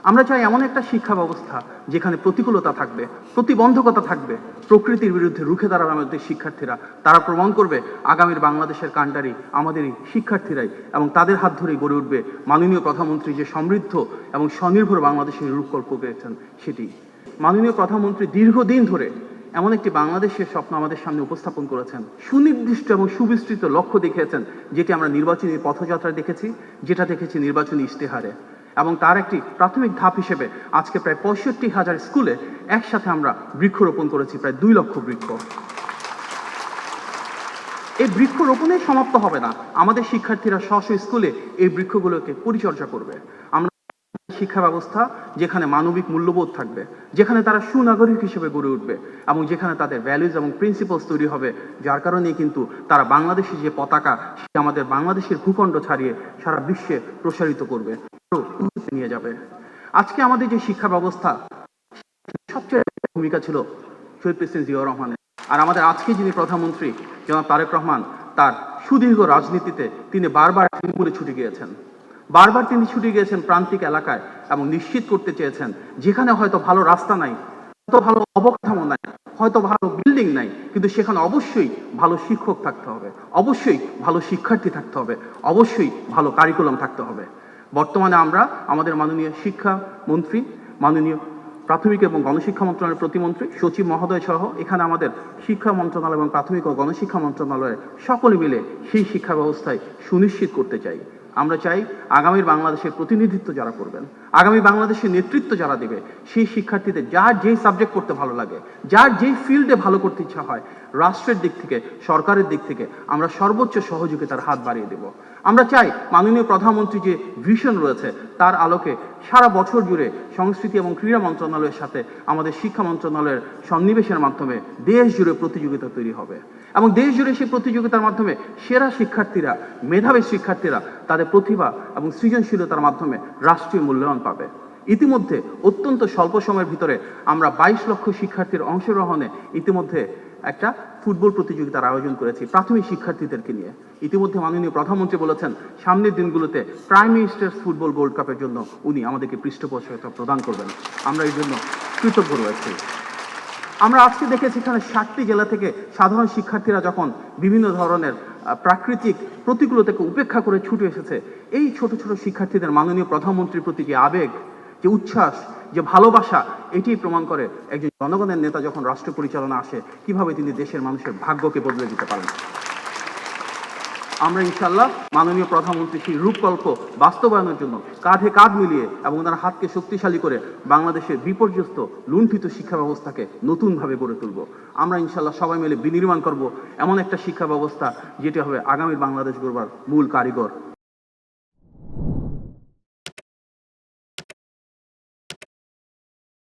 আমরা চাই এমন একটা শিক্ষা ব্যবস্থা যেখানে প্রতিকূলতা থাকবে, প্রতিবন্ধকতা থাকবে, প্রকৃতির বিরুদ্ধে রুখে দাঁড়াবে আমাদের শিক্ষার্থীরা। তারা প্রমাণ করবে আগামীর বাংলাদেশের কাণ্ডারি আমাদেরই শিক্ষার্থীরাই, এবং তাদের হাত ধরেই গড়ে উঠবে মাননীয় প্রধানমন্ত্রী যে সমৃদ্ধ এবং স্বনির্ভর বাংলাদেশের রূপকল্প পেয়েছেন সেটি। মাননীয় প্রধানমন্ত্রী দীর্ঘদিন ধরে এমন একটি বাংলাদেশের স্বপ্ন আমাদের সামনে উপস্থাপন করেছেন, সুনির্দিষ্ট এবং সুবিস্তৃত লক্ষ্য দেখিয়েছেন, যেটি আমরা নির্বাচনী পথযাত্রায় দেখেছি, যেটা দেখেছি নির্বাচনী ইশতেহারে। এবং তার একটি প্রাথমিক ধাপ হিসেবে আজকে প্রায় ৬৫,০০০ স্কুলে একসাথে আমরা বৃক্ষরোপণ করেছি, প্রায় ২ লক্ষ বৃক্ষ। এই বৃক্ষরোপণে সমাপ্ত হবে না, আমাদের শিক্ষার্থীরা স্ব স্কুলে এই বৃক্ষগুলোকে পরিচর্যা করবে। আমরা শিক্ষা ব্যবস্থা যেখানে মানবিক মূল্যবোধ থাকবে, যেখানে তারা সুনাগরিক হিসেবে গড়ে উঠবে, এবং যেখানে তাদের ভ্যালুজ এবং প্রিন্সিপালস তৈরি হবে, যার কারণেই কিন্তু তারা বাংলাদেশের যে পতাকা সে আমাদের বাংলাদেশের ভূখণ্ড ছাড়িয়ে সারা বিশ্বে প্রসারিত করবে, নিয়ে যাবে। আজকে আমাদের যে শিক্ষা ব্যবস্থা সবচেয়ে ভূমিকা ছিল শহীদ প্রেসিডেন্ট জিয়াউর রহমানের। আর আমাদের আজকে যিনি প্রধানমন্ত্রী জনাব তারেক রহমান, তার সুদীর্ঘ রাজনীতিতে তিনি বারবার তৃণমূলে ছুটে গিয়েছেন, বারবার তিনি ছুটে গিয়েছেন প্রান্তিক এলাকায়, এবং নিশ্চিত করতে চেয়েছেন যেখানে হয়তো ভালো রাস্তা নাই, হয়তো ভালো অবকাঠামো নাই, হয়তো ভালো বিল্ডিং নাই, কিন্তু সেখানে অবশ্যই ভালো শিক্ষক থাকতে হবে, অবশ্যই ভালো শিক্ষার্থী থাকতে হবে, অবশ্যই ভালো কারিকুলাম থাকতে হবে। বর্তমানে আমরা আমাদের মাননীয় শিক্ষা মন্ত্রী, মাননীয় প্রাথমিক এবং গণশিক্ষা মন্ত্রণালয়ের প্রতিমন্ত্রী সচিব মহোদয় সহ এখানে আমাদের শিক্ষা মন্ত্রণালয় এবং প্রাথমিক ও গণশিক্ষা মন্ত্রণালয়ের সকলে মিলে সেই শিক্ষা ব্যবস্থায় সুনিশ্চিত করতে চাই। আমরা চাই আগামীর বাংলাদেশের প্রতিনিধিত্ব যারা করবেন, আগামী বাংলাদেশের নেতৃত্ব যারা দেবে, সেই শিক্ষার্থীদের যার যেই সাবজেক্ট করতে ভালো লাগে, যার যেই ফিল্ডে ভালো করতে ইচ্ছা হয়, রাষ্ট্রের দিক থেকে, সরকারের দিক থেকে আমরা সর্বোচ্চ সহযোগিতার হাত বাড়িয়ে দেব। আমরা চাই মাননীয় প্রধানমন্ত্রী যে ভিশন রয়েছে তার আলোকে সারা বছর জুড়ে সংস্কৃতি এবং ক্রীড়া মন্ত্রণালয়ের সাথে আমাদের শিক্ষা মন্ত্রণালয়ের সন্নিবেশের মাধ্যমে দেশ জুড়ে প্রতিযোগিতা তৈরি হবে, এবং দেশ জুড়ে সেই প্রতিযোগিতার মাধ্যমে সেরা শিক্ষার্থীরা, মেধাবী শিক্ষার্থীরা তাদের প্রতিভা এবং সৃজনশীলতার মাধ্যমে রাষ্ট্রীয় মূল্যায়ন পাবে। ইতিমধ্যে অত্যন্ত স্বল্প সময়ের ভিতরে আমরা ২২ লক্ষ শিক্ষার্থীর অংশগ্রহণে ইতিমধ্যে একটা ফুটবল প্রতিযোগিতার আয়োজন করেছি প্রাথমিক শিক্ষার্থীদেরকে নিয়ে। ইতিমধ্যে মাননীয় প্রধানমন্ত্রী বলেছেন সামনের দিনগুলোতে প্রাইম মিনিস্টার্স ফুটবল গোল্ড কাপের জন্য উনি আমাদেরকে পৃষ্ঠপোষকতা প্রদান করবেন। আমরা এই জন্য কৃতজ্ঞ রয়েছি। আমরা আজকে দেখেছি এখানে ৬০টি জেলা থেকে সাধারণ শিক্ষার্থীরা যখন বিভিন্ন ধরনের প্রাকৃতিক প্রতিকূলতাকে উপেক্ষা করে ছুটে এসেছে, এই ছোট ছোট শিক্ষার্থীদের মাননীয় প্রধানমন্ত্রীর প্রতি যে আবেগ, যে উচ্ছ্বাস, যে ভালোবাসা, এটি প্রমাণ করে একজন জনগণের নেতা যখন রাষ্ট্র পরিচালনা আসে কিভাবে তিনি দেশের মানুষের ভাগ্যকে বদলে দিতে পারেন। আমরা ইনশাল্লাহ মাননীয় প্রধানমন্ত্রী সেই রূপকল্প বাস্তবায়নের জন্য কাঁধে কাঁধ মিলিয়ে এবং তার হাতকে শক্তিশালী করে বাংলাদেশের বিপর্যস্ত লুণ্ঠিত শিক্ষা ব্যবস্থাকে নতুনভাবে গড়ে তুলব। আমরা ইনশাল্লাহ সবাই মিলে বিনির্মাণ করব এমন একটা শিক্ষা ব্যবস্থা যেটি হবে আগামী বাংলাদেশ গড়বার মূল কারিগর।